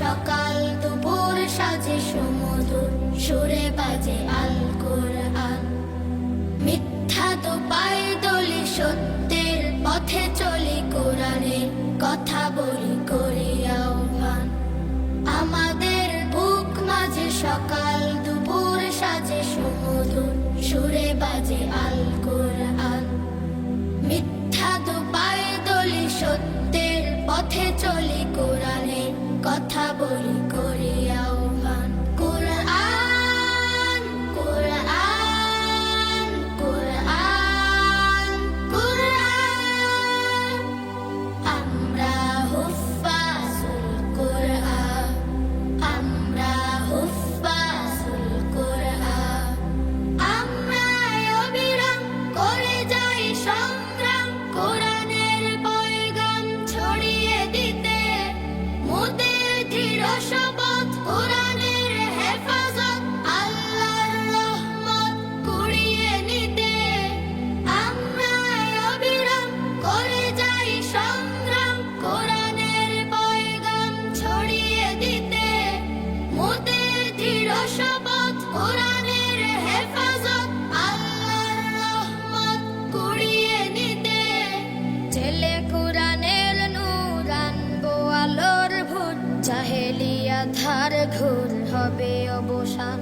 সকাল দুপুর সাজে সুমধুর সুরে বাজে আল কোরআন। মিথ্যা তো পায়ে দলি সত্যের পথে চলি, কোরআনের কথা বলি করি আহ্বান। আমাদের বুক মাঝে সকাল দুপুর সাজে সুমধুর সুরে বাজে আল কোরআন। মিথ্যা তো পায়ে দলি সত্যের পথে চলি, কোরআনের কথা বলি করি আহ্বান। কোরআন কোরআন কোরআন কোরআন, আমরা হুফাজুল কোরআন, আমরা হুফাজুল কোরআন। আমরা অবিরাম করে যাই সংগ্রাম, কোরআনের পয়গাম ছড়িয়ে দিতে। মোদের দৃঢ় শপথ কোরআনের হেফাজত, আল্লাহর রহমত কুড়িয়ে নিতে। আমরা অবিরাম করে যাই সংগ্রাম, কোরআনের পয়গাম ছড়িয়ে দিতে। মোদের দৃঢ় শপথ কোরআনের হেফাজত, আল্লাহর রহমত কুড়িয়ে নিতে। ছেলে কোরআনের নূর আনবো আলোর ভোর, জাহেলিয়া ধার ঘোর হবে অবসান।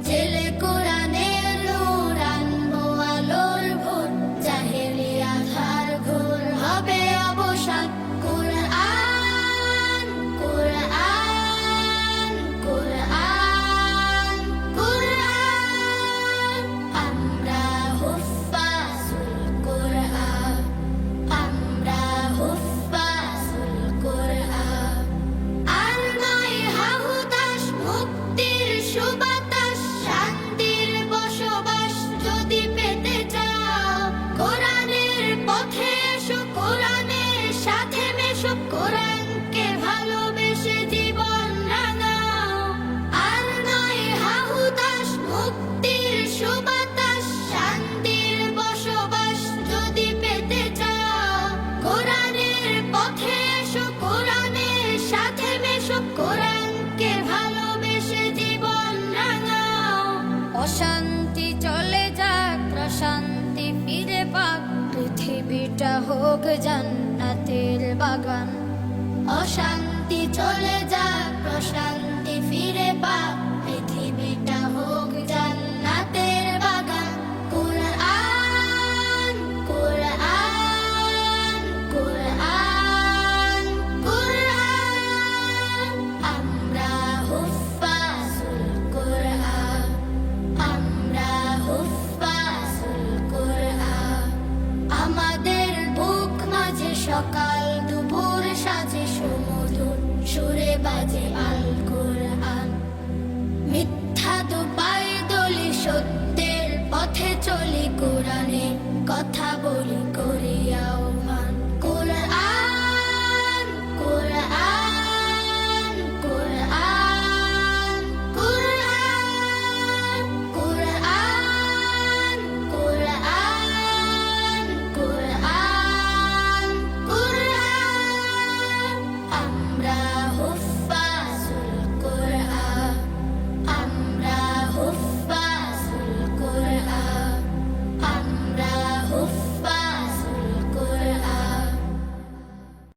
ছেলে কোরআনের নূর আনবো আলোর ভোর, জাহেলিয়া ধার ঘোর হবে অবসান। কোরআন কোরআন কোরআন কোরআন, আমরা হুফাজুল কোরআন, আমরা হুফাজুল কোরআন। আর নয় হাহুতাশ, মুক্তির সুবাতাস, শান্তির বসবাস যদি পেতে চাও, কোরআনের পথে এসো, কোরআনের সাথে মেশো, কোরআনকে ভালোবেসে জীবন রাঙাও। আর নয় হাহুতাশ, মুক্তির সুবাতাস, শান্তির বসবাস যদি পেতে চাও, কোরআনের পথে এসো, কোরআনের সাথে মেশো, কোরআনকে ভালোবেসে জীবন রাঙাও। অশান্তি চলে যাক, প্রশান্তি ফিরে পাক, পৃথিবীটা হোক জান্নাতের বাগান। অশান্তি চলে যাক, প্রশান্তি ফিরে পাক, পৃথিবীটা হোক জান্নাতের বাগান। কোরআন কোরআন কোরআন কোরআন, আমরা হুফাজুল কোরআন, আমরা হুফাজুল কোরআন। আমাদের বুক মাঝে সকাল দুপুর সাজে সুমধুর সুরে বাজে আল কোরআন। মিথ্যা তো পায়ে দলি সত্যের পথে চলি, কোরআনের কথা বলি